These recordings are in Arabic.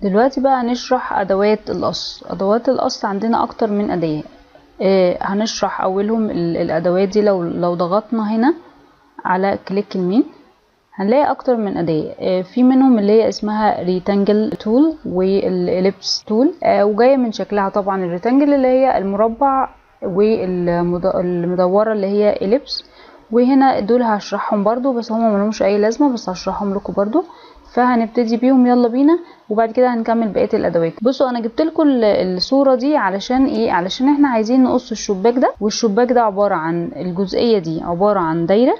دلوقتي بقى هنشرح ادوات القص. ادوات القص عندنا اكتر من اداة. هنشرح اولهم الادوات دي. لو ضغطنا هنا على كليك يمين هنلاقي اكتر من اداة. في منهم اللي هي اسمها ريتانجل تول والاليبس تول، وجايه من شكلها طبعا. الريتانجل اللي هي المربع، والمدوره اللي هي اليبس. وهنا دول هشرحهم برضو، بس هم ملهمش اي لازمه، بس هشرحهم لكم برضو. فهنبتدي بيهم، يلا بينا، وبعد كده هنكمل بقيه الادوات. بصوا انا جبت لكم الصوره دي علشان ايه؟ علشان احنا عايزين نقص الشباك ده. والشباك ده عباره عن الجزئيه دي عباره عن دايره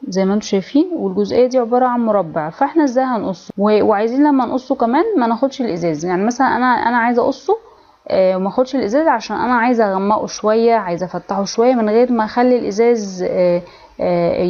زي ما انتم شايفين، والجزئيه دي عباره عن مربع. فاحنا ازاي هنقصه؟ وعايزين لما نقصه كمان ما ناخدش الازاز. يعني مثلا انا عايزه اقصه وما اخدش الازاز، عشان انا عايزه اغمقه شويه، عايزه افتحه شويه من غير ما اخلي الازاز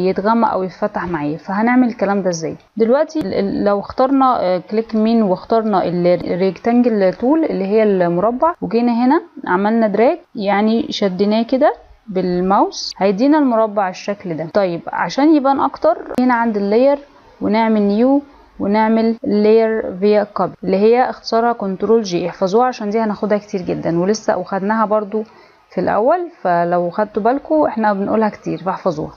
يتغمق او يتفتح معايا. فهنعمل الكلام ده ازاي؟ دلوقتي لو اخترنا كليك يمين واخترنا الريكتانجل تول اللي هي المربع، وجينا هنا عملنا دراج، يعني شديناه كده بالماوس، هيدينا المربع الشكل ده. طيب عشان يبان اكتر، هنا عند اللاير ونعمل نيو ونعمل لاير فيا كوبي اللي هي اختصارها كنترول جي. احفظوها عشان دي هناخدها كتير جدا، ولسه وخدناها برضو في الاول، فلو خدتوا بالكم احنا بنقولها كتير فاحفظوها.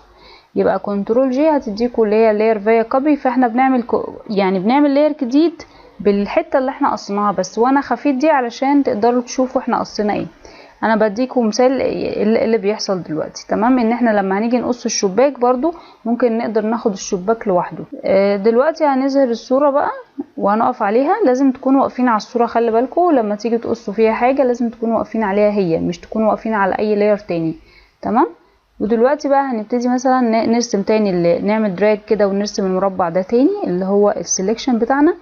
يبقى كنترول جي هتديكوا اللي هي لاير فيا كوبي. فاحنا بنعمل يعني بنعمل لاير جديد بالحته اللي احنا قصيناها بس، وانا خفيت دي علشان تقدروا تشوفوا احنا قصينا ايه. انا بديكم مثال اللي بيحصل دلوقتي. تمام؟ ان احنا لما هنيجي نقص الشباك برضو ممكن نقدر ناخد الشباك لوحده. دلوقتي هنظهر الصورة بقى وهنقف عليها. لازم تكونوا واقفين على الصورة، خلي بالكم لما تيجي تقصوا فيها حاجة لازم تكونوا واقفين عليها هي، مش تكونوا واقفين على اي لاير تاني. تمام؟ ودلوقتي بقى هنبتدي مثلا نرسم تاني، نعمل دراج كده ونرسم المربع ده تاني اللي هو السلكشن بتاعنا.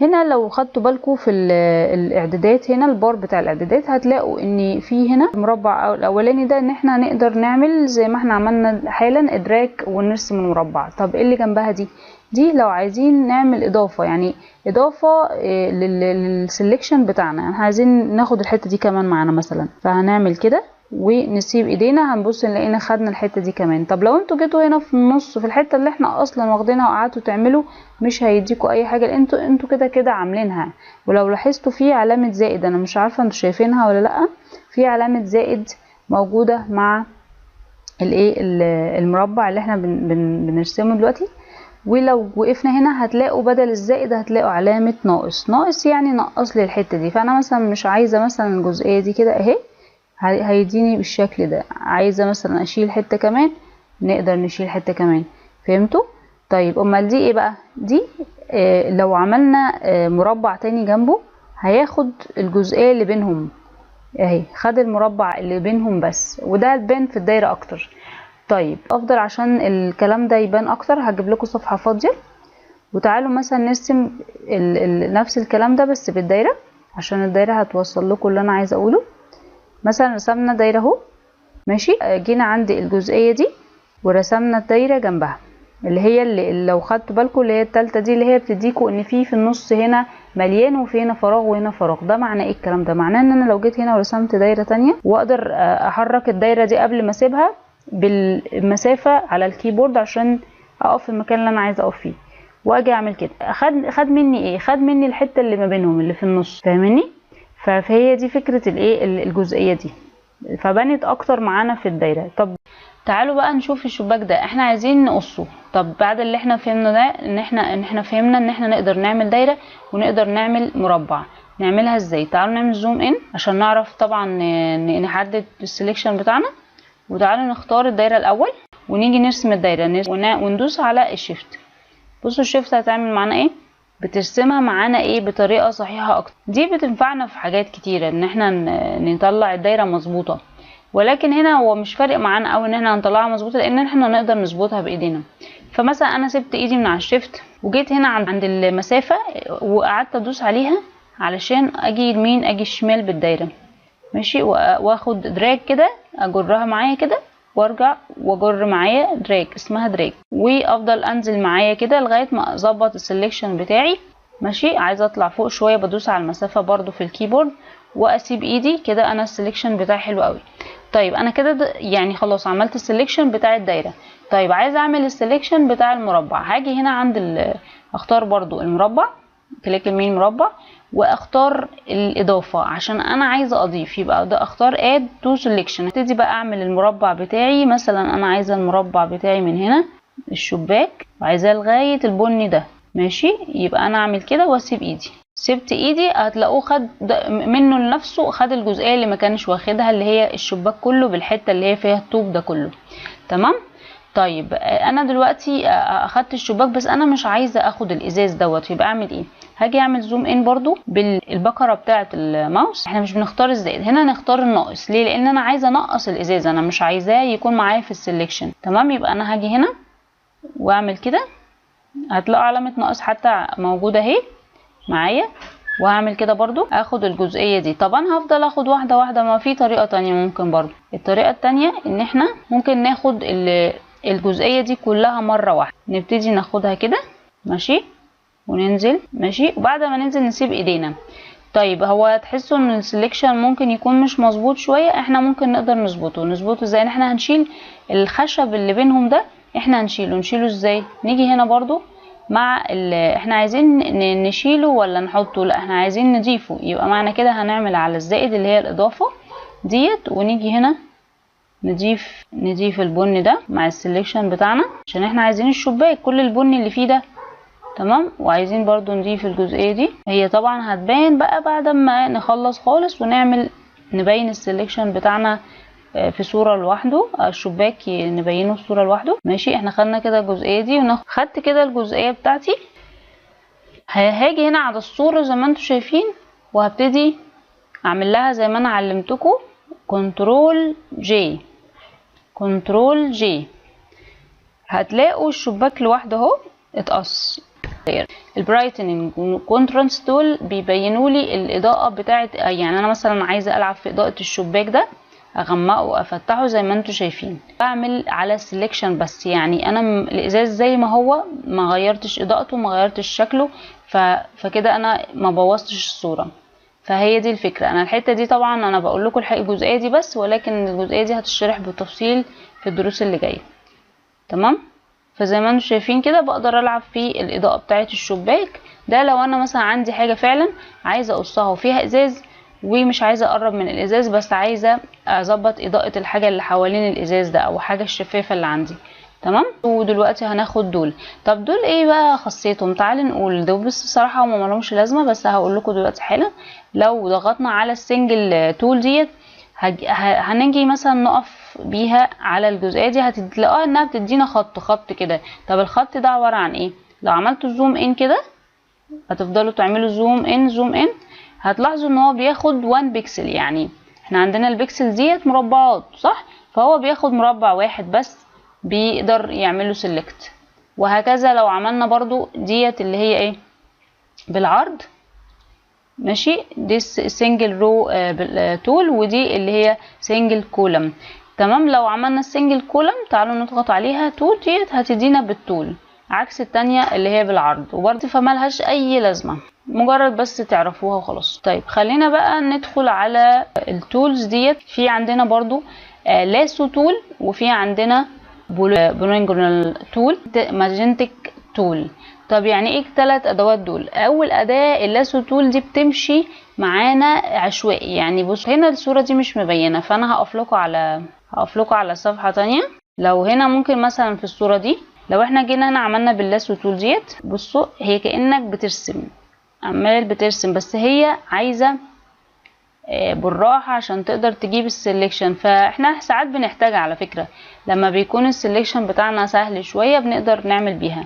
هنا لو خدتوا بالكم في الاعدادات، هنا البار بتاع الاعدادات هتلاقوا ان في هنا المربع الاولاني ده ان احنا نقدر نعمل زي ما احنا عملنا حالا ادراج ونرسم المربع. طب ايه اللي جنبها دي لو عايزين نعمل اضافه، يعني اضافه للسلكشن بتاعنا، يعني عايزين ناخد الحته دي كمان معانا مثلا. فهنعمل كده ونسيب ايدينا، هنبص نلاقينا خدنا الحته دي كمان. طب لو انتوا جيتوا هنا في النص في الحته اللي احنا اصلا واخدينها وقعدتوا تعملوا، مش هيديكوا اي حاجه، انتوا كده عاملينها. ولو لاحظتوا في علامه زائد، انا مش عارفه انتوا شايفينها ولا لا، في علامه زائد موجوده مع الايه المربع اللي احنا بنرسمه دلوقتي. ولو وقفنا هنا هتلاقوا بدل الزائد هتلاقوا علامه ناقص يعني نقص لي الحته دي. فانا مثلا مش عايزه مثلا الجزئيه دي كده اهي، هيديني بالشكل ده. عايزه مثلا اشيل حته كمان، نقدر نشيل حته كمان. فهمتوا؟ طيب امال دي ايه بقى؟ دي لو عملنا مربع تاني جنبه هياخد الجزئيه اللي بينهم اهي، خد المربع اللي بينهم بس، وده هتبان في الدايره اكتر. طيب افضل عشان الكلام ده يبان اكتر هجيب لكم صفحه فاضيه، وتعالوا مثلا نرسم نفس الكلام ده بس بالدايره، عشان الدايره هتوصل لكم اللي انا عايزه اقوله. مثلا رسمنا دايره اهو، ماشي. جينا عند الجزئيه دي ورسمنا الدايره جنبها اللي هي اللي لو خدتوا بالكم اللي هي التالتة دي، اللي هي بتديكوا ان في النص هنا مليان وفي هنا فراغ وهنا فراغ. ده معناه ايه الكلام ده؟ معناه ان انا لو جيت هنا ورسمت دايره تانية واقدر احرك الدايره دي قبل ما اسيبها بالمسافه على الكيبورد عشان اقف في المكان اللي انا عايزه اقف فيه، واجي اعمل كده، خد مني ايه؟ خد مني الحته اللي ما بينهم اللي في النص. فاهميني؟ فهي دي فكره الايه الجزئيه دي، فبنت اكتر معانا في الدايره. طب تعالوا بقى نشوف الشباك ده احنا عايزين نقصه. طب بعد اللي احنا فهمنا ده، ان احنا فهمنا ان احنا نقدر نعمل دايره ونقدر نعمل مربع. نعملها ازاي؟ تعالوا نعمل زوم ان عشان نعرف طبعا نحدد السلكشن بتاعنا. وتعالوا نختار الدايره الاول ونيجي نرسم الدايره وندوس على الشيفت. بصوا الشيفت هتعمل معانا ايه؟ بترسمها معانا ايه بطريقه صحيحه اكتر. دي بتنفعنا في حاجات كتيره ان احنا نطلع الدايره مظبوطه، ولكن هنا هو مش فارق معانا قوي ان احنا نطلعها مظبوطه، لان احنا نقدر نظبطها بايدينا. فمثلا انا سبت ايدي من على الشيفت وجيت هنا عند المسافه وقعدت ادوس عليها علشان اجي يمين اجي شمال بالدايره، ماشي. واخد دراج كده اجرها معايا كده وارجع واجر معايا دراج، اسمها دراج. وافضل انزل معايا كده لغايه ما اظبط السلكشن بتاعي، ماشي. عايزه اطلع فوق شويه بدوس على المسافه برضو في الكيبورد واسيب ايدي كده. انا السلكشن بتاعي حلو قوي. طيب انا كده يعني خلاص عملت السلكشن بتاع الدايره. طيب عايزه اعمل السلكشن بتاع المربع. هاجي هنا عند اختار برضو المربع، كليك يمين مربع، واختار الاضافه عشان انا عايزه اضيف، يبقى ده اختار اد تو سيلكشن. ابتدي بقى اعمل المربع بتاعي. مثلا انا عايزه المربع بتاعي من هنا الشباك وعايزاه لغايه البني ده، ماشي، يبقى انا اعمل كده واسيب ايدي. سبت ايدي هتلاقوه خد منه لنفسه، خد الجزئيه اللي ما كانش واخدها اللي هي الشباك كله بالحته اللي هي فيها الطوب ده كله. تمام. طيب انا دلوقتي اخدت الشباك بس انا مش عايزه اخد الازاز دوت، يبقى اعمل ايه؟ هاجي اعمل زوم ان برضو بالبكره بتاعه الماوس. احنا مش بنختار الزائد هنا، نختار الناقص. ليه؟ لان انا عايزه انقص الازاز، انا مش عايزاه يكون معايا في السلكشن. تمام. يبقى انا هاجي هنا واعمل كده، هتلاقوا علامه ناقص حتى موجوده اهي معايا، وهعمل كده برضو اخد الجزئيه دي. طبعا هفضل اخد واحده واحده، ما في طريقه تانية ممكن برضو. الطريقه التانية ان احنا ممكن ناخد الجزئيه دي كلها مره واحده، نبتدي ناخدها كده، ماشي، وننزل، ماشي، وبعد ما ننزل نسيب ايدينا. طيب هو تحسوا ان السلكشن ممكن يكون مش مظبوط شويه، احنا ممكن نقدر نظبطه ازاي؟ ان احنا هنشيل الخشب اللي بينهم ده، احنا نشيله ازاي؟ نيجي هنا برضو مع احنا عايزين نشيله ولا نحطه؟ لا احنا عايزين نضيفه، يبقى معنى كده هنعمل على الزائد اللي هي الاضافه ديت، ونيجي هنا نضيف البني ده مع السلكشن بتاعنا عشان احنا عايزين الشباك كل البني اللي فيه ده. تمام. وعايزين برضو نضيف الجزئيه دي، هي طبعا هتبان بقى بعد ما نخلص خالص ونعمل نبين السلكشن بتاعنا في صوره لوحده، الشباك نبينه في صوره لوحده. ماشي. احنا خدنا كده الجزئيه دي خدت كده الجزئيه بتاعتي. هاجي هنا على الصوره زي ما انتم شايفين وهبتدي اعمل لها زي ما انا علمتكم، كنترول جي، هتلاقوا الشباك لوحده اهو اتقص. البرايتنينج والكونتراست دول بيبينوا لي الاضاءه بتاعه، يعني انا مثلا عايزه العب في اضاءه الشباك ده، اغمقه وافتحه زي ما انتم شايفين. بعمل على السلكشن بس، يعني انا الازاز زي ما هو، ما غيرتش اضاءته، ما غيرتش شكله، فكده انا ما بوظتش الصوره. فهي دي الفكره. انا الحته دي طبعا انا بقول لكم الجزئيه دي بس، ولكن الجزئيه دي هتشرح بالتفصيل في الدروس اللي جايه. تمام. فزي ما انتم شايفين كده بقدر العب في الاضاءه بتاعه الشباك ده. لو انا مثلا عندي حاجه فعلا عايزه اقصها وفيها ازاز ومش عايزه اقرب من الازاز، بس عايزه اظبط اضاءه الحاجه اللي حوالين الازاز ده او حاجه الشفافه اللي عندي. تمام. ودلوقتي هناخد دول. طب دول ايه بقى خاصيتهم؟ تعالوا نقول. دول بس الصراحه هم مالهمش لازمه، بس هقول لكم دلوقتي حالا. لو ضغطنا على السنجل تول ديت هنيجي مثلا نقف بيها على الجزئيه دي، هتلاقوها انها بتدينا خط كده. طب الخط ده عباره عن ايه؟ لو عملتوا زوم ان كده، هتفضلوا تعملوا زوم ان، هتلاحظوا ان هو بياخد 1 بيكسل. يعني احنا عندنا البيكسل ديت مربعات، صح؟ فهو بياخد مربع واحد بس بيقدر يعمله سيلكت. وهكذا لو عملنا برضو ديت اللي هي ايه بالعرض، ماشي، دي سنجل رو تول، ودي اللي هي سنجل كولم. تمام. لو عملنا السنجل كولم تعالوا نضغط عليها تول ديت هتدينا بالطول، عكس التانية اللي هي بالعرض. وبرضه فمالهاش اي لازمه، مجرد بس تعرفوها وخلاص. طيب خلينا بقى ندخل على التولز ديت. في عندنا برضو لاسو تول، وفي عندنا بولينجونال تول، ماجنتيك تول. طب يعني ايه الثلاث ادوات دول؟ اول اداه اللاسو تول دي بتمشي معانا عشوائي. يعني بص هنا الصوره دي مش مبينه، فانا هقف لكم على صفحه تانية. لو هنا ممكن مثلا في الصوره دي، لو احنا جينا هنا عملنا باللاسو تول ديت، بصوا هي كانك بترسم، عمال بترسم، بس هي عايزه بالراحه عشان تقدر تجيب السلكشن. فاحنا ساعات بنحتاج على فكره لما بيكون السلكشن بتاعنا سهل شويه بنقدر نعمل بيها.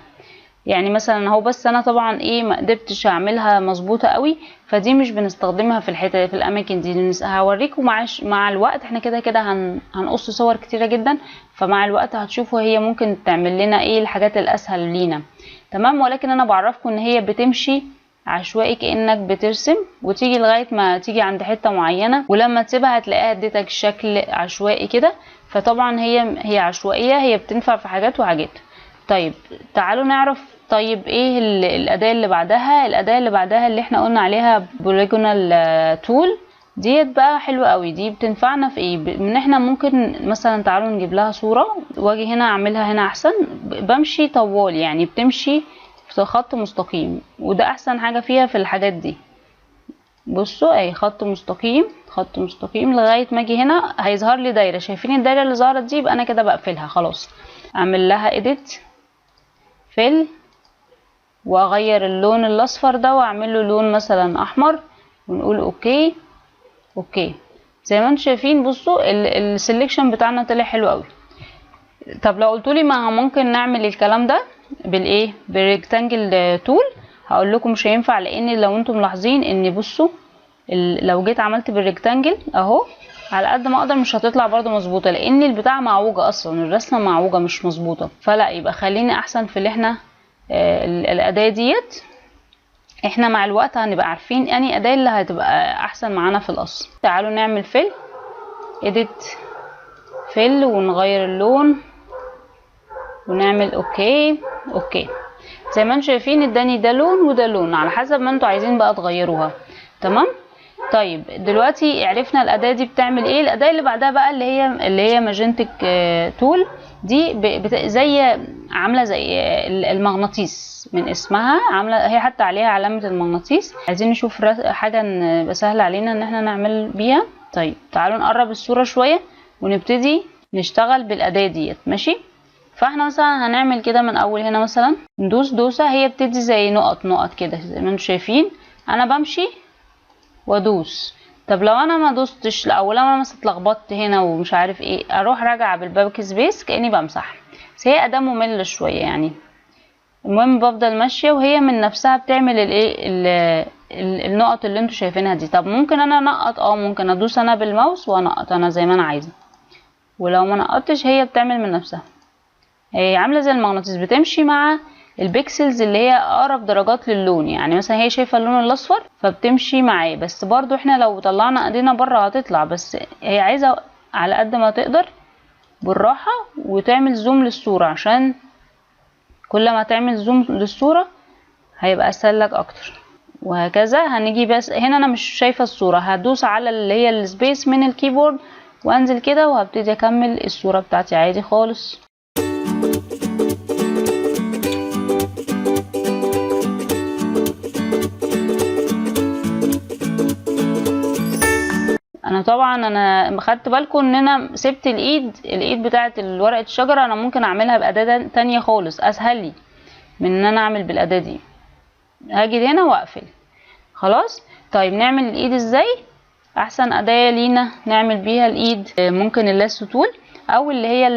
يعني مثلا اهو، بس انا طبعا ايه ما قدرتش اعملها مظبوطه قوي، فدي مش بنستخدمها في الحته في الاماكن دي. هوريكم مع الوقت. احنا كده هنقص صور كتيره جدا، فمع الوقت هتشوفوا هي ممكن تعمل لنا ايه الحاجات الاسهل لينا. تمام. ولكن انا بعرفكم ان هي بتمشي عشوائي كانك بترسم، وتيجي لغايه ما تيجي عند حته معينه، ولما تسيبها هتلاقيها اديتك شكل عشوائي كده. فطبعا هي عشوائيه، هي بتنفع في حاجات وحاجات. طيب تعالوا نعرف. طيب ايه الاداه اللي بعدها؟ الاداه اللي بعدها اللي احنا قلنا عليها بوليجونال تول ديت بقى حلوه قوي. دي بتنفعنا في ايه؟ ان احنا ممكن مثلا تعالوا نجيب لها صوره واجي هنا اعملها هنا احسن. بمشي طوال، يعني بتمشي في خط مستقيم، وده احسن حاجه فيها في الحاجات دي. بصوا اهي خط مستقيم خط مستقيم لغايه ما اجي هنا هيظهر لي دايره. شايفين الدايره اللي ظهرت دي؟ يبقى انا كده بقفلها خلاص. اعمل لها اديت فيل واغير اللون الاصفر ده واعمل له لون مثلا احمر ونقول اوكي. اوكي زي ما انتم شايفين بصوا السلكشن بتاعنا طلع حلو قوي. طب لو قلتولي ما ممكن نعمل الكلام ده بالايه؟ بالريكتانجل تول، هقول لكم مش هينفع، لان لو انتم ملاحظين ان بصوا لو جيت عملت بالريكتانجل اهو على قد ما اقدر مش هتطلع برضو مظبوطه، لان البتاع معوجه اصلا، الرسمه معوجه مش مظبوطه. فلا، يبقى خليني احسن في اللي احنا الاداه ديت. احنا مع الوقت هنبقى عارفين اني اداه اللي هتبقى احسن معانا في القص. تعالوا نعمل فيل اديت فيل ونغير اللون ونعمل اوكي. اوكي زي ما انتم شايفين اداني ده لون وده لون، على حسب ما انتوا عايزين بقى تغيروها. تمام. طيب دلوقتي عرفنا الاداه دي بتعمل ايه. الاداه اللي بعدها بقى اللي هي ماجنتيك تول دي، زي عامله زي المغناطيس من اسمها، عامله هي حتى عليها علامه المغناطيس. عايزين نشوف حاجه نبقى سهل علينا ان احنا نعمل بيها. طيب تعالوا نقرب الصوره شويه ونبتدي نشتغل بالاداه ديت. ماشي. فاحنا مثلا هنعمل كده من اول هنا، مثلا ندوس دوسه هي بتدي زي نقط نقط كده زي ما انتم شايفين. انا بمشي وادوس. طب لو انا ما دوستش او لو انا مثلا اتلخبطت هنا ومش عارف ايه، اروح راجعه بالباك سبيس كاني بمسح. بس هي اداه ممله شويه يعني. المهم بفضل ماشيه وهي من نفسها بتعمل الايه النقط اللي انتوا شايفينها دي. طب ممكن انا انقط، ممكن ادوس انا بالماوس وانقط انا زي ما انا عايزه، ولو ما نقطتش هي بتعمل من نفسها. هي عامله زي المغناطيس، بتمشي مع البيكسلز اللي هي اقرب درجات للون. يعني مثلا هي شايفه اللون الاصفر فبتمشي معاه، بس برضو احنا لو طلعنا ايدينا بره هتطلع، بس هي عايزه على قد ما تقدر بالراحه وتعمل زوم للصوره، عشان كل ما تعمل زوم للصوره هيبقى اسهل لك اكتر. وهكذا هنيجي. بس هنا انا مش شايفه الصوره، هدوس على اللي هي السبيس من الكيبورد وانزل كده وهبتدي اكمل الصوره بتاعتي عادي خالص. انا خدت بالكم ان انا سبت الايد بتاعه ورقه الشجره. انا ممكن اعملها باداه تانية خالص اسهل لي من ان انا اعمل بالاداه دي. هاجي هنا واقفل خلاص. طيب نعمل الايد ازاي؟ احسن اداه لينا نعمل بيها الايد ممكن اللاسو تول، او اللي هي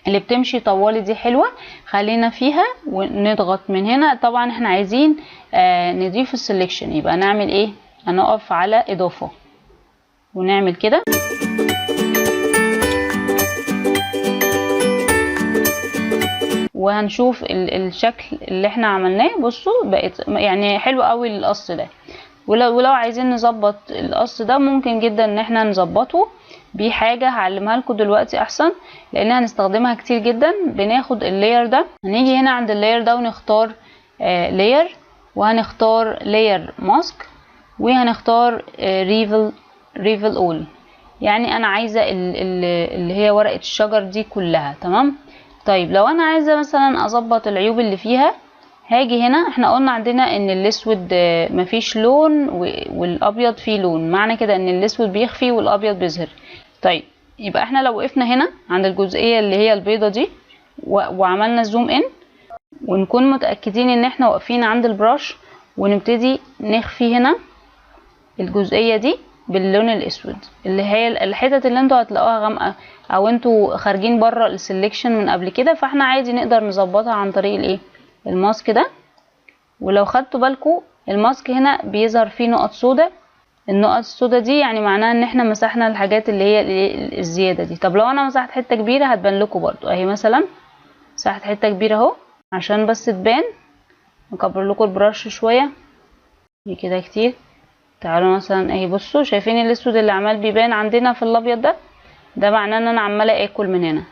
اللي بتمشي طوالي دي حلوه. خلينا فيها ونضغط من هنا. طبعا احنا عايزين نضيف السلكشن، يبقى نعمل ايه؟ هنقف على اضافه ونعمل كده. وهنشوف الشكل اللي احنا عملناه. بصوا بقت يعني حلو قوي القص ده. ولو عايزين نظبط القص ده ممكن جدا ان احنا نظبطه بحاجه هعلمها لكم دلوقتي احسن، لان هنستخدمها كتير جدا. بناخد اللاير ده، هنيجي هنا عند اللاير ده ونختار لاير، وهنختار لاير ماسك، وهنختار ريفل اول. يعني انا عايزه اللي هي ورقه الشجر دي كلها. تمام. طيب لو انا عايزه مثلا اظبط العيوب اللي فيها، هاجي هنا. احنا قلنا عندنا ان الاسود مفيش لون والابيض فيه لون، معنى كده ان الاسود بيخفي والابيض بيظهر. طيب يبقى احنا لو وقفنا هنا عند الجزئيه اللي هي البيضه دي وعملنا زوم ان، ونكون متاكدين ان احنا واقفين عند البراش، ونبتدي نخفي هنا الجزئيه دي باللون الاسود، اللي هي الحتت اللي انتوا هتلاقوها غامقه او انتوا خارجين بره السلكشن من قبل كده. فاحنا عادي نقدر نظبطها عن طريق الايه؟ الماسك ده. ولو خدتوا بالكم الماسك هنا بيظهر فيه نقط سودا. النقط السودا دي يعني معناها ان احنا مسحنا الحاجات اللي هي الزياده دي. طب لو انا مسحت حته كبيره هتبان لكم برضو اهي. مثلا مسحت حته كبيره اهو عشان بس تبان. نكبر لكم البرش شويه دي كده كتير. تعالوا مثلا اهي بصوا، شايفين الاسود اللي عمال بيبان عندنا في الابيض ده معناه ان انا عماله اكل من هنا.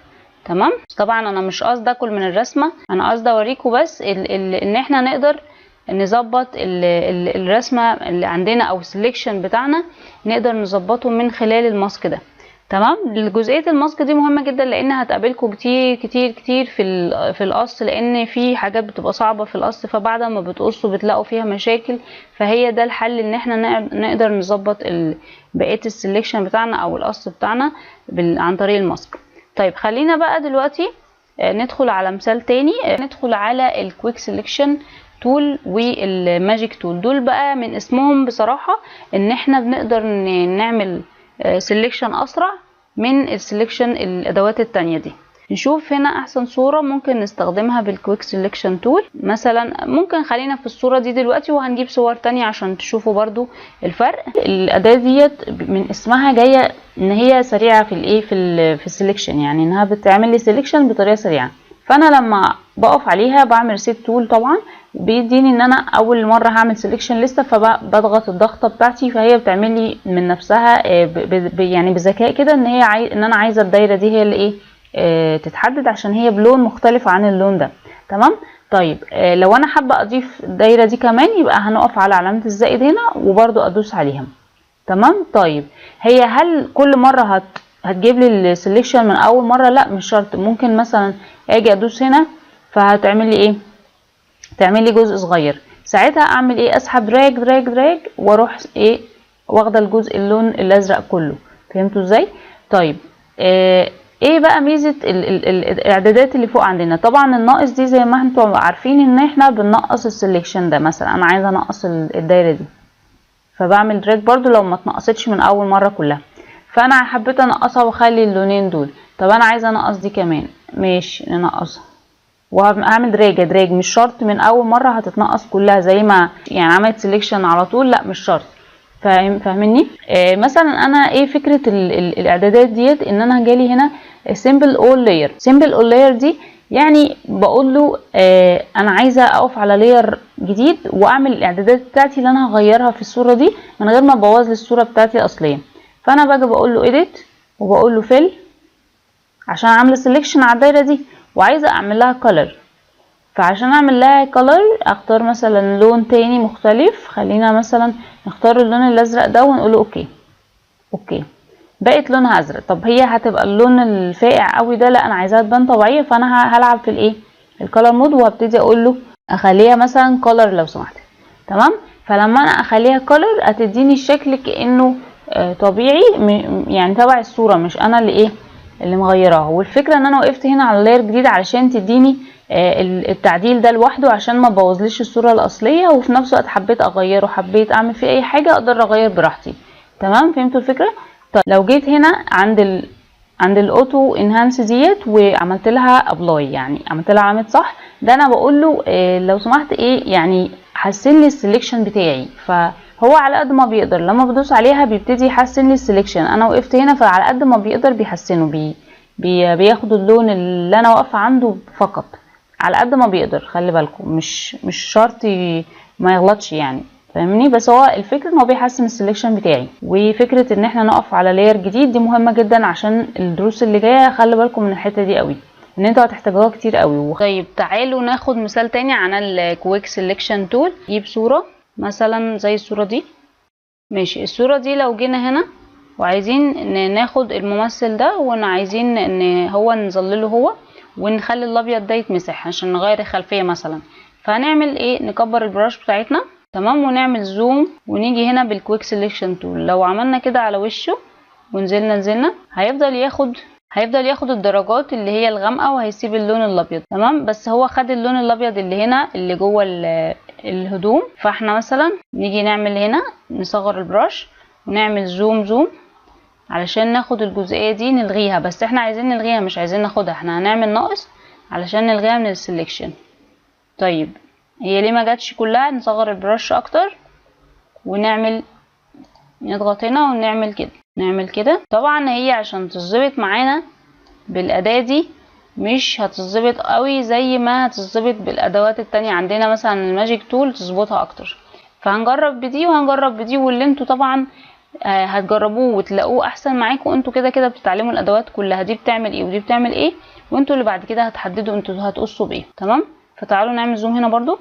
تمام. طبعا انا مش قصدي اكل من الرسمه، انا قصدي اوريكم بس ان احنا نقدر نظبط الرسمه اللي عندنا او السلكشن بتاعنا، نقدر نظبطه من خلال الماسك ده. تمام. جزئيه الماسك دي مهمه جدا لان هتقابلكم كتير كتير كتير في القص، لان في حاجات بتبقى صعبه في القص، فبعد ما بتقصوا بتلاقوا فيها مشاكل. فهي ده الحل، ان احنا نقدر نظبط بقيه السلكشن بتاعنا او القص بتاعنا عن طريق الماسك. طيب خلينا بقى دلوقتي ندخل على مثال تاني. ندخل على الكويك سيلكشن تول والماجيك تول. دول بقى من اسمهم بصراحة ان احنا بنقدر نعمل سيلكشن اسرع من السيلكشن الادوات التانية دي. نشوف هنا احسن صورة ممكن نستخدمها بالكويك سيلكشن تول. مثلا ممكن خلينا في الصورة دي دلوقتي، وهنجيب صور تانية عشان تشوفوا برضو الفرق. الاداة ديت من اسمها جاية ان هي سريعة في الايه في السيلكشن، يعني انها بتعمل لي سيلكشن بطريقة سريعة. فانا لما بقف عليها بعمل سيت تول، طبعا بيديني ان انا اول مره هعمل سيلكشن لسه، فبضغط الضغطه بتاعتي فهي بتعمل لي من نفسها يعني بذكاء كده ان هي ان انا عايزه الدايره دي هي اللي ايه تتحدد، عشان هي بلون مختلف عن اللون ده. تمام. طيب لو انا حابه اضيف الدايره دي كمان، يبقى هنقف على علامه الزائد هنا وبرده ادوس عليها. تمام. طيب هي هل كل مره هتجيب لي السيلكشن من اول مره؟ لا مش شرط. ممكن مثلا اجي ادوس هنا فهتعمل لي ايه، تعمل لي جزء صغير. ساعتها اعمل ايه، اسحب دراج دراج دراج واروح ايه واخده الجزء اللون الازرق كله. فهمتوا ازاي؟ طيب ايه بقى ميزه الاعدادات اللي فوق عندنا؟ طبعا الناقص دي زي ما انتم عارفين ان احنا بننقص السلكشن ده. مثلا انا عايزه انقص الدايره دي، فبعمل دراج برضو لو ما اتنقصتش من اول مره كلها. فانا حبيت انقصها واخلي اللونين دول. طب انا عايزه انقص دي كمان، ماشي ننقصها وهعمل دراج مش شرط من اول مره هتتنقص كلها زي ما يعني عملت سيلكشن على طول، لا مش شرط. فاهمني؟ مثلا انا ايه فكره الاعدادات ديت، ان انا جالي هنا سيمبل اول لاير. سيمبل اول لاير دي يعني بقول له انا عايزه اقف على لاير جديد واعمل الاعدادات بتاعتي اللي انا هغيرها في الصوره دي من غير ما ابوظ لي الصوره بتاعتي الاصليه. فانا باجي بقول له edit وبقول له fill عشان عامله سيلكشن على الدايره دي وعايزه اعمل لها color. فعشان اعمل لها color اختار مثلا لون تاني مختلف. خلينا مثلا نختار اللون الازرق ده ونقول اوكي بقت لونها ازرق. طب هي هتبقى اللون الفاقع قوي ده، لا انا عايزاها تبان طبيعيه. فانا هلعب في الايه الكالر مود وهبتدي اقول له اخليها مثلا color لو سمحت. تمام. فلما انا اخليها color هتديني الشكل كانه طبيعي، يعني تبع الصوره، مش انا اللي مغيراها. والفكره ان انا وقفت هنا على لاير جديد علشان تديني التعديل ده لوحده عشان ما بوظليش الصوره الاصليه، وفي نفس الوقت حبيت اغيره، حبيت اعمل فيه اي حاجه اقدر اغير براحتي. تمام. فهمتوا الفكره؟ طيب لو جيت هنا عند الاوتو انهانس ديت وعملت لها ابلاي، يعني عملت لها علامه صح، ده انا بقول له لو سمحت يعني حسن لي السلكشن بتاعي. فهو على قد ما بيقدر لما بدوس عليها بيبتدي يحسن لي السلكشن. انا وقفت هنا فعلى قد ما بيقدر بيحسنه، بياخد اللون اللي انا واقفه عنده فقط على قد ما بيقدر. خلي بالكم مش شرط ما يغلطش يعني، فاهمني؟ بس هو الفكره ان هو بيحسن السلكشن بتاعي. وفكره ان احنا نقف على لاير جديد دي مهمه جدا عشان الدروس اللي جايه. خلي بالكم من الحته دي قوي ان انتوا هتحتاجوها كتير قوي. طيب تعالوا ناخد مثال تاني عن الكويك سيلكشن تول. نجيب صوره مثلا زي الصوره دي. ماشي. الصوره دي لو جينا هنا وعايزين ناخد الممثل ده وعايزين ان هو نظلله هو ونخلي الابيض ده يتمسح عشان نغير الخلفيه مثلا، فهنعمل ايه، نكبر البراش بتاعتنا. تمام. ونعمل زوم ونيجي هنا بالكويك سيلكشن تول. لو عملنا كده على وشه ونزلنا هيفضل ياخد الدرجات اللي هي الغامقه وهيسيب اللون الابيض. تمام. بس هو خد اللون الابيض اللي هنا اللي جوه الهدوم. فاحنا مثلا نيجي نعمل هنا نصغر البراش ونعمل زوم علشان ناخد الجزئيه دي نلغيها. بس احنا عايزين نلغيها مش عايزين ناخدها، احنا هنعمل ناقص علشان نلغيها من السلكشن. طيب هي ليه ما جاتش كلها؟ نصغر البرش اكتر ونعمل نضغط هنا ونعمل كده. طبعا هي عشان تظبط معانا بالاداه دي مش هتظبط قوي زي ما هتظبط بالادوات التانية عندنا، مثلا الماجيك تول تظبطها اكتر. فهنجرب بدي وهنجرب بدي، واللي انتوا طبعا هتجربوه وتلاقوه احسن معاكم. انتوا كده كده بتتعلموا الادوات كلها، دي بتعمل ايه ودي بتعمل ايه، وانتوا اللي بعد كده هتحددوا انتوا هتقصوا بايه. تمام. فتعالوا نعمل زوم هنا برضو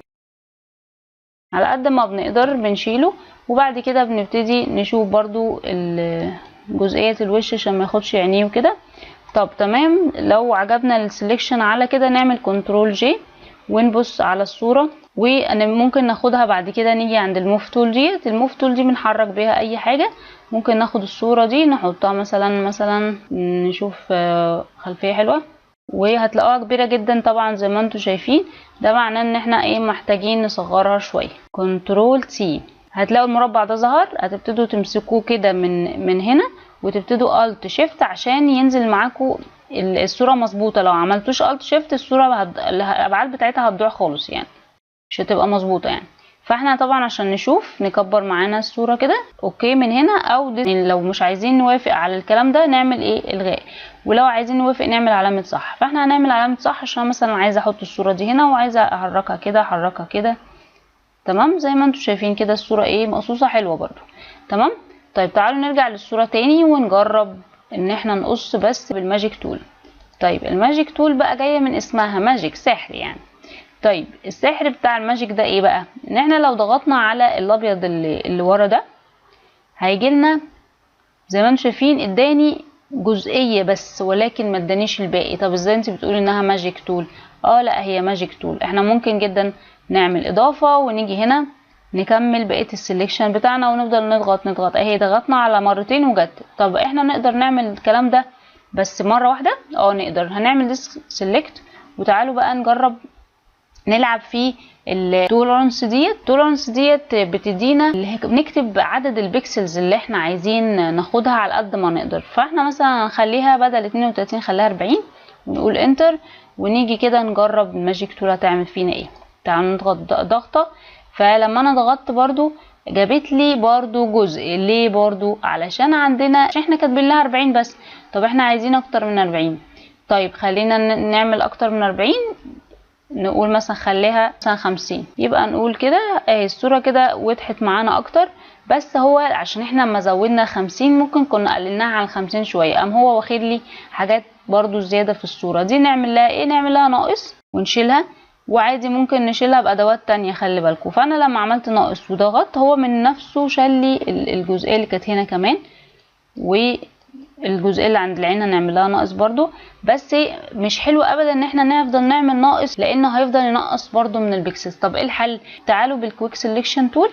على قد ما بنقدر بنشيله، وبعد كده بنبتدي نشوف برضو جزئية الوش عشان ما ياخدش عينيه وكده. طب تمام، لو عجبنا السليكشن على كده نعمل كنترول جي ونبص على الصورة، وانا ممكن ناخدها بعد كده نيجي عند الموف تول ديت. الموف تول دي بنحرك بيها اي حاجة. ممكن ناخد الصورة دي نحطها مثلا نشوف خلفية حلوة، وهتلاقوها كبيرة جدا طبعا زي ما انتوا شايفين. ده معناه ان احنا ايه محتاجين نصغرها شوية. كنترول سي، هتلاقوا المربع ده ظهر. هتبتدوا تمسكوه كده من هنا وتبتدوا الت شيفت عشان ينزل معاكم الصورة مظبوطة. لو عملتوش الت شيفت الصورة الابعاد بتاعتها هتضيع خالص، يعني مش هتبقى مظبوطة يعني. فاحنا طبعا عشان نشوف نكبر معانا الصورة كده اوكي من هنا، او لو مش عايزين نوافق على الكلام ده نعمل ايه الغاء، ولو عايزين نوافق نعمل علامة صح. فاحنا هنعمل علامة صح عشان مثلا عايزة احط الصورة دي هنا وعايزة احركها كده احركها كده. تمام، زي ما انتوا شايفين كده الصورة ايه مقصوصة حلوة برضو. تمام. طيب تعالوا نرجع للصورة تاني ونجرب ان احنا نقص بس بالماجيك تول. طيب الماجيك تول بقى جاية من اسمها ماجيك، سحر يعني. طيب السحر بتاع الماجيك ده ايه بقى؟ ان احنا لو ضغطنا على الابيض اللي ورا ده هيجيلنا زي ما انتم شايفين اداني جزئيه بس ولكن ما ادانيش الباقي. طب ازاي انت بتقولي انها ماجيك تول؟ لا هي ماجيك تول. احنا ممكن جدا نعمل اضافه ونيجي هنا نكمل بقيه السليكشن بتاعنا ونفضل نضغط اهي. ضغطنا على مرتين وجت. طب احنا نقدر نعمل الكلام ده بس مره واحده؟ نقدر. هنعمل ديسك سيلكت وتعالوا بقى نجرب نلعب في التولرانس ديت. التولرانس ديت بتدينا نكتب عدد البكسلز اللي احنا عايزين ناخدها على قد ما نقدر. فاحنا مثلا هنخليها بدل 32 خليها 40 ونقول انتر ونيجي كده نجرب الماجيك تول هتعمل فينا ايه. تعالوا نضغط ضغطه. فلما انا ضغطت برضو جابت لي برضو جزء. ليه برضو؟ علشان عشان احنا كاتبين لها 40 بس. طب احنا عايزين اكتر من 40. طيب خلينا نعمل اكتر من 40. نقول مثلا خليها مثلا 50. يبقى نقول كده اهي الصورة كده وضحت معانا اكتر. بس هو عشان احنا لما زودنا 50 ممكن كنا قللناها عن 50 شوية، هو واخد لي حاجات برضو زيادة في الصورة دي. نعمل لها ايه؟ نعمل لها ناقص ونشيلها. وعادي ممكن نشيلها بادوات تانية خلي بالكم. فانا لما عملت ناقص وضغطت هو من نفسه شال لي الجزئية اللي كانت هنا كمان، والجزئيه اللي عند العين هنعمل لها ناقص برضو. بس مش حلو ابدا ان احنا نفضل نعمل ناقص لانه هيفضل ينقص برضو من البكسلز. طب ايه الحل؟ تعالوا بالكويك سيلكشن تول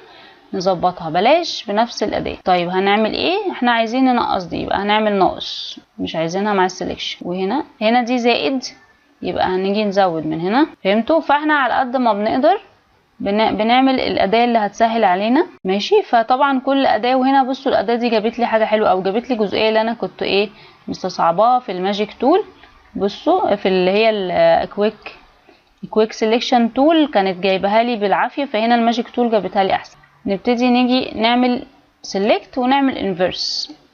نظبطها بلاش بنفس الاداه. طيب هنعمل ايه؟ احنا عايزين ننقص دي يبقى هنعمل ناقص، مش عايزينها مع السيلكشن. وهنا دي زائد يبقى هنيجي نزود من هنا. فهمتوا؟ فاحنا على قد ما بنقدر بنعمل الاداه اللي هتسهل علينا. ماشي. فطبعا كل اداه، وهنا بصوا الاداه دي جابت لي حاجه حلوه او جابت لي جزئيه اللي انا كنت مستصعباها في الماجيك تول. بصوا في اللي هي الكويك سيلكشن تول كانت جايبها لي بالعافيه، فهنا الماجيك تول جابتها لي احسن. نبتدي نيجي نعمل سيلكت ونعمل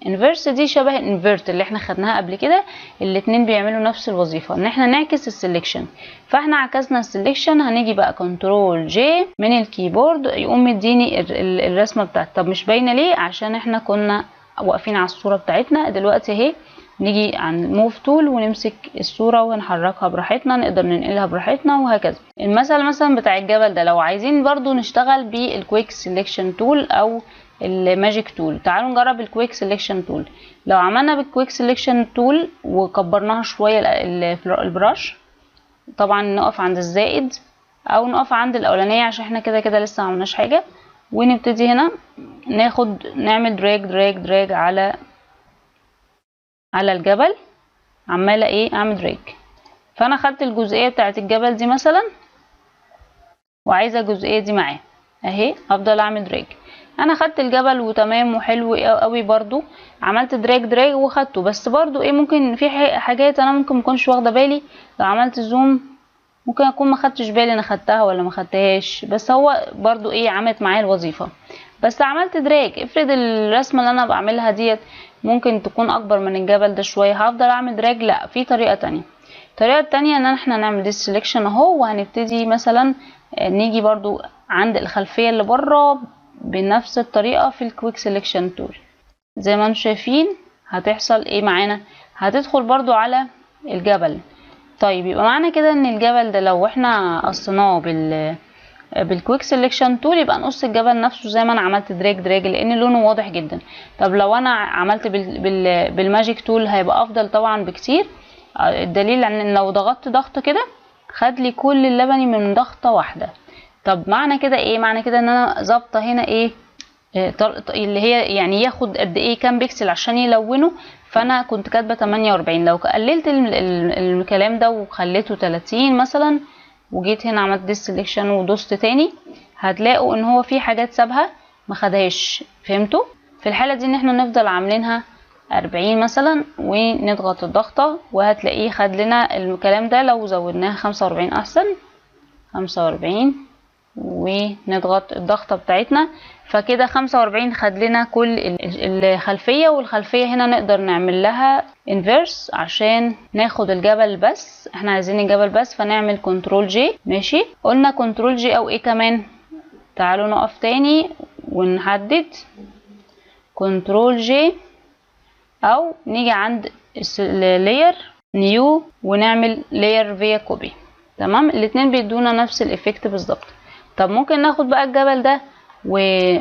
انفيرس دي شبه الانفيرت اللي احنا خدناها قبل كده. الاتنين بيعملوا نفس الوظيفه ان احنا نعكس السيلكشن. فاحنا عكسنا السيلكشن. هنيجي بقى كنترول جي من الكيبورد يقوم مديني الرسمه بتاعتي. طب مش باينه ليه؟ عشان احنا كنا واقفين على الصوره بتاعتنا. دلوقتي اهي نيجي عند موف تول ونمسك الصوره ونحركها براحتنا، نقدر ننقلها براحتنا وهكذا. المثل مثلا بتاع الجبل ده لو عايزين برضو نشتغل بالكويك سيلكشن تول او الماجيك تول. تعالوا نجرب الكويك سيلكشن تول. لو عملنا بالكويك سيلكشن تول وكبرناها شويه البراش، طبعا نقف عند الزائد او نقف عند الاولانيه عشان احنا كده كده لسه معملناش حاجه. ونبتدي هنا نعمل دراج على الجبل. عماله اعمل دراج. فانا خدت الجزئيه بتاعت الجبل دي مثلا وعايزه الجزئيه دي معاه اهي. هفضل اعمل دراج. انا خدت الجبل وتمام وحلو قوي برضو. عملت دراج وخدته. بس برضو ممكن في حاجات انا ممكن مكونش واخده بالي. لو عملت زوم ممكن اكون ما خدتش بالي انا خدتها ولا ما خدتهاش. بس هو برضو عملت معايا الوظيفه. بس عملت دراج. افرض الرسمه اللي انا بعملها ديت ممكن تكون اكبر من الجبل ده شويه، هفضل اعمل دراج؟ لا، في طريقه تانية. الطريقه التانية ان احنا نعمل دي سيلكشن اهو. وهنبتدي مثلا نيجي برضو عند الخلفيه اللي بره بنفس الطريقه في الكويك سيلكشن تول. زي ما انتم شايفين هتحصل معانا؟ هتدخل برضو على الجبل. طيب يبقى معنى كده ان الجبل ده لو احنا قصيناه بالكويك سيلكشن تول يبقى نقص الجبل نفسه زي ما انا عملت دراج لان لونه واضح جدا. طب لو انا عملت بالماجيك تول هيبقى افضل طبعا بكتير. الدليل ان لو ضغطت ضغطه كده خد لي كل اللبني من ضغطه واحده. طب معنى كده ايه؟ معنى كده ان انا ظابطه هنا ايه اللي هي يعني ياخد قد ايه كام بيكسل عشان يلونه. فانا كنت كاتبه 48، لو قللت الكلام ده وخليته 30 مثلا وجيت هنا عملت ديسلكشن ودوست تاني هتلاقوا ان هو في حاجات سابها ما خدهاش. فهمتوا؟ في الحاله دي ان احنا نفضل عاملينها 40 مثلا ونضغط الضغطه وهتلاقيه خد لنا الكلام ده. لو زودناها 45 احسن، 45 ونضغط الضغطه بتاعتنا فكده 45 خد لنا كل الخلفيه. والخلفيه هنا نقدر نعمل لها انفيرس عشان ناخد الجبل بس، احنا عايزين الجبل بس فنعمل كنترول جي. ماشي، قلنا كنترول جي او ايه كمان؟ تعالوا نقف تاني ونحدد كنترول جي او نيجي عند اللاير نيو ونعمل لاير فيا كوبي. تمام، الاتنين بيدونا نفس الايفكت بالظبط. طب ممكن ناخد بقى الجبل ده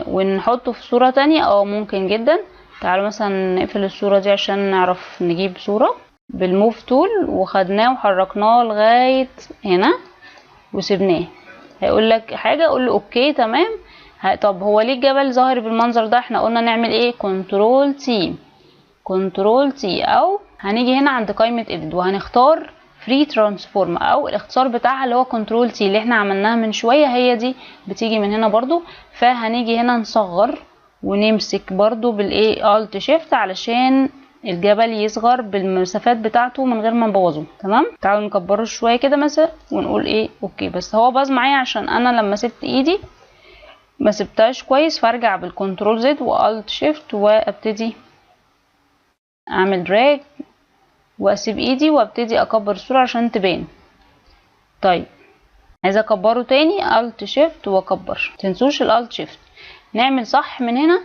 ونحطه في صورة تانية؟ اه ممكن جدا. تعالوا مثلا نقفل الصورة دي عشان نعرف نجيب صورة بالموف تول وخدناه وحركناه لغاية هنا وسيبناه. هيقول لك حاجة اقول له اوكي تمام. طب هو ليه الجبل ظاهر بالمنظر ده؟ احنا قلنا نعمل ايه؟ كنترول تي، كنترول تي، او هنيجي هنا عند قائمة اديت وهنختار فري ترانسفورم او الاختصار بتاعها اللي هو كنترول تي اللي احنا عملناها من شوية، هي دي بتيجي من هنا برضو. فهنيجي هنا نصغر ونمسك برضو بالايه الت شيفت علشان الجبل يصغر بالمسافات بتاعته من غير ما نبوظه. تمام، تعالوا نكبره شوية كده مثلا ونقول ايه اوكي. بس هو باظ معايا عشان انا لما سبت ايدي ما سبتهاش كويس، فارجع بالكنترول زد والت شيفت وابتدي اعمل دراج واسيب ايدي وابتدي اكبر الصورة عشان تبان. طيب عايزه اكبره تاني الت شيفت واكبر، متنسوش الالت شيفت. نعمل صح من هنا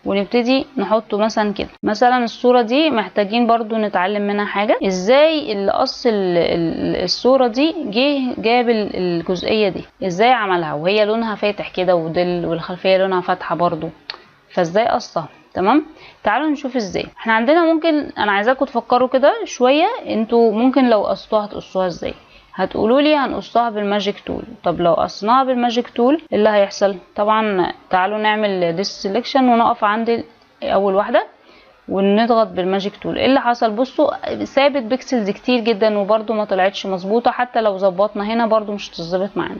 ونبتدي نحطه مثلا كده. مثلا الصورة دي محتاجين برضو نتعلم منها حاجة، ازاي اللي قص الصورة دي جاب الجزئية دي ازاي عملها وهي لونها فاتح كده والخلفية لونها فاتحة برضو، فازاي قصها. تمام، تعالوا نشوف ازاي. احنا عندنا ممكن، انا عايزاكم تفكروا كده شويه، انتوا ممكن لو قصتوها هتقصوها ازاي؟ هتقولوا لي هنقصها بالماجيك تول. طب لو قصناها بالماجيك تول ايه اللي هيحصل؟ طبعا تعالوا نعمل ديس سيلكشن ونقف عند اول واحده ونضغط بالماجيك تول. ايه اللي حصل؟ بصوا ثابت بيكسلز كتير جدا وبرده ما طلعتش مظبوطه، حتى لو ظبطنا هنا برده مش هتظبط معانا.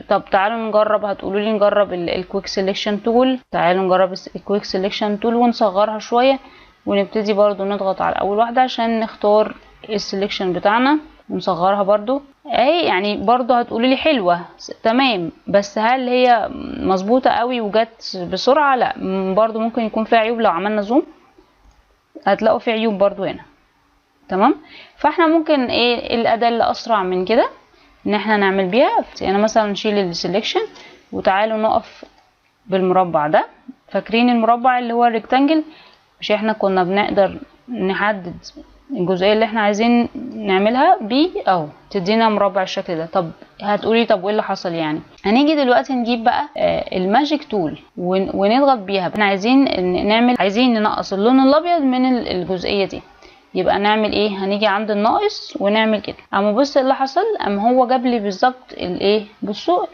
طب تعالوا نجرب. هتقولوا لي نجرب الكويك سيلكشن تول. تعالوا نجرب الكويك سيلكشن تول ونصغرها شويه ونبتدي برضو نضغط على اول واحده عشان نختار السيلكشن بتاعنا ونصغرها برضو اهي. يعني برضو هتقولوا لي حلوه تمام، بس هل هي مظبوطه قوي وجت بسرعه؟ لا، برضو ممكن يكون فيها عيوب. لو عملنا زوم هتلاقوا في عيوب برضو هنا. تمام، فاحنا ممكن ايه الاداه اللي اسرع من كده ان احنا نعمل بيها؟ انا مثلا نشيل السيلكشن وتعالوا نقف بالمربع ده. فاكرين المربع اللي هو الريكتانجل؟ مش احنا كنا بنقدر نحدد الجزئيه اللي احنا عايزين نعملها بيه اهو تدينا مربع الشكل ده. طب هتقولي طب وايه اللي حصل؟ يعني هنيجي دلوقتي نجيب بقى الماجيك تول ونضغط بيها. احنا عايزين ننقص اللون الابيض من الجزئيه دي. يبقى نعمل ايه؟ هنيجي عند الناقص ونعمل كده. اما بص اللي حصل، اما هو جاب لي بالظبط الايه، بصوا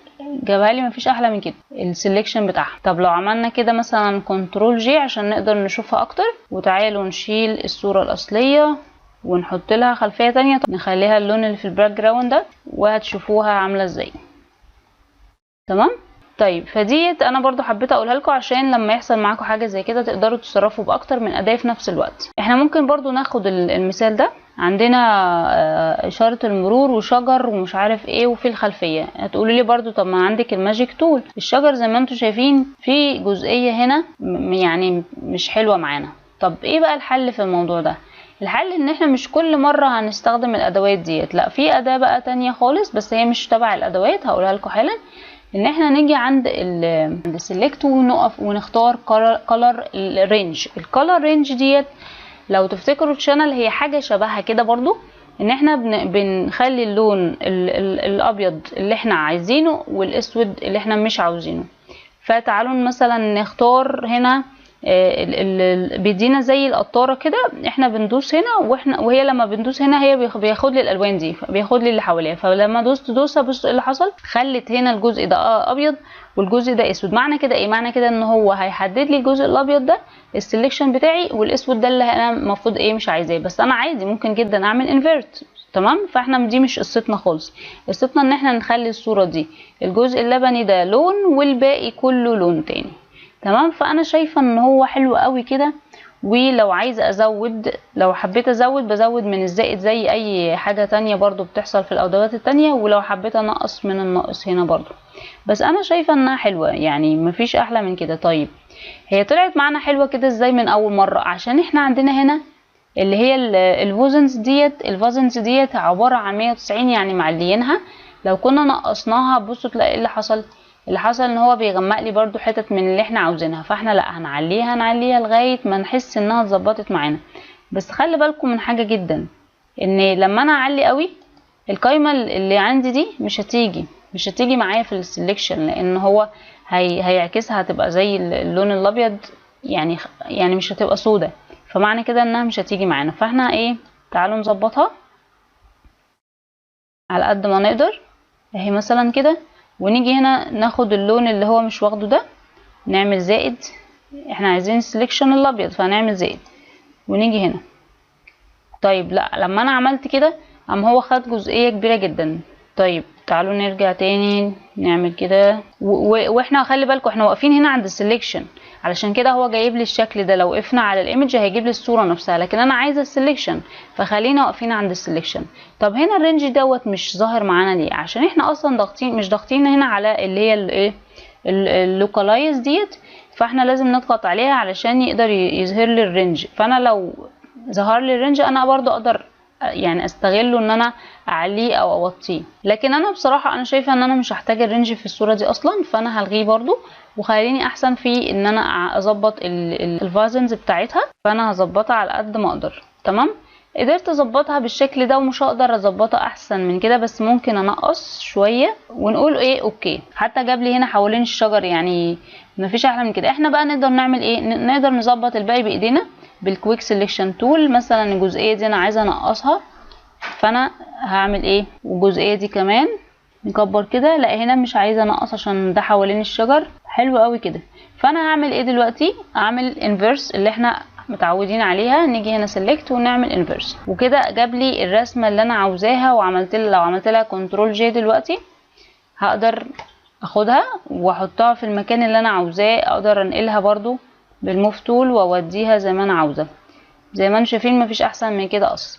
جابها لي مفيش احلى من كده السلكشن بتاعها. طب لو عملنا كده مثلا كنترول جي عشان نقدر نشوفها اكتر، وتعالوا نشيل الصورة الاصلية ونحط لها خلفية تانية، نخليها اللون اللي في الباك جراوند ده وهتشوفوها عاملة ازاي. تمام، طيب فديت انا برضو حبيت اقولها لكم عشان لما يحصل معاكم حاجه زي كده تقدروا تتصرفوا باكتر من اداه في نفس الوقت. احنا ممكن برضو ناخد المثال ده، عندنا اشاره المرور وشجر ومش عارف ايه وفي الخلفيه. هتقولوا لي برضو طب ما عندك الماجيك تول. الشجر زي ما انتم شايفين في جزئيه هنا يعني مش حلوه معانا. طب ايه بقى الحل في الموضوع ده؟ الحل ان احنا مش كل مره هنستخدم الادوات ديت، لا في اداه بقى تانية خالص بس هي مش تبع الادوات هقولها لكم حالا. ان احنا نيجي عند السيلكت ونقف ونختار color range. الcolor range ديت لو تفتكروا الشانل هي حاجه شبهها كده برضو، ان احنا بنخلي اللون الابيض اللي احنا عايزينه والاسود اللي احنا مش عاوزينه. فتعالوا مثلا نختار هنا بيدينا زي القطاره كده، احنا بندوس هنا وهي لما بندوس هنا هي بياخد لي الالوان دي، بياخد لي اللي حواليها. فلما دوست دوسه بص ايه اللي حصل، خلت هنا الجزء ده ابيض والجزء ده اسود. معنى كده ايه؟ معنى كده ان هو هيحدد لي الجزء الابيض ده السلكشن بتاعي، والاسود ده اللي انا المفروض ايه مش عايزاه. بس انا عادي ممكن جدا اعمل انفيرت، تمام. فاحنا دي مش قصتنا خالص، قصتنا ان احنا نخلي الصوره دي الجزء اللبني ده لون والباقي كله لون تاني، تمام. فانا شايفه ان هو حلو قوي كده. ولو عايزه ازود، لو حبيت ازود بزود من الزائد زي اي حاجه تانية برضو بتحصل في الادوات التانية، ولو حبيت انقص من الناقص هنا برضو. بس انا شايفه انها حلوه، يعني مفيش احلى من كده. طيب هي طلعت معانا حلوه كده ازاي من اول مره؟ عشان احنا عندنا هنا اللي هي الفازنز ديت عباره عن 190 يعني معليينها. لو كنا نقصناها بصوا تلاقي اللي حصل، اللي حصل ان هو بيغمق لي برضو حتت من اللي احنا عاوزينها. فاحنا لا، هنعليها لغايه ما نحس انها اتظبطت معانا. بس خلي بالكم من حاجه جدا، ان لما انا اعلي قوي القايمه اللي عندي دي مش هتيجي معايا في السلكشن، لان هو هيعكسها، هتبقى زي اللون الابيض، يعني مش هتبقى سودة. فمعنى كده انها مش هتيجي معانا. فاحنا ايه، تعالوا نظبطها على قد ما نقدر اهي مثلا كده. ونيجي هنا ناخد اللون اللي هو مش واخده ده، نعمل زائد. احنا عايزين السلكشن الابيض فهنعمل زائد ونيجي هنا. طيب لا، لما انا عملت كده هو خد جزئية كبيرة جدا. طيب تعالوا نرجع تاني نعمل كده واحنا خلي بالكم احنا واقفين هنا عند السلكشن، علشان كده هو جايب لي الشكل ده. لو وقفنا على الايمج هيجيب لي الصورة نفسها، لكن انا عايزة السلكشن فخلينا واقفين عند السلكشن. طب هنا الرينج دوت مش ظاهر معانا ليه؟ عشان احنا اصلا مش ضاغطين هنا على اللي هي الايه اللوكالايز ديت. فاحنا لازم نضغط عليها علشان يقدر يظهر لي الرينج. فانا لو ظهر لي الرينج انا برضو اقدر يعني استغله ان انا اعليه او اوطيه. لكن انا بصراحه انا شايفه ان انا مش هحتاج الرينج في الصوره دي اصلا، فانا هلغيه برضو وخليني احسن في ان انا اظبط الفازنز بتاعتها. فانا هظبطها على قد ما اقدر، تمام. قدرت اظبطها بالشكل ده ومش هقدر اظبطها احسن من كده، بس ممكن انقص شويه ونقول ايه اوكي. حتى جاب لي هنا حوالين الشجر، يعني مفيش احلى من كده. احنا بقى نقدر نعمل ايه؟ نقدر نظبط الباقي بايدينا بالكويك سيلكشن تول. مثلا الجزئيه دي انا عايزه انقصها، فانا هعمل ايه؟ والجزئيه دي كمان نكبر كده. لا هنا مش عايزه انقص عشان ده حوالين الشجر. حلو قوي كده. فانا هعمل ايه دلوقتي؟ اعمل انفيرس اللي احنا متعودين عليها. نيجي هنا سيلكت ونعمل انفيرس، وكده جاب لي الرسمه اللي انا عاوزاها. وعملت لها، لو عملت لها كنترول جي دلوقتي هقدر اخدها واحطها في المكان اللي انا عاوزاه. اقدر انقلها برضو بالموف تول واوديها زي ما انا عاوزه. زي ما انتم شايفين مفيش احسن من كده اصلا.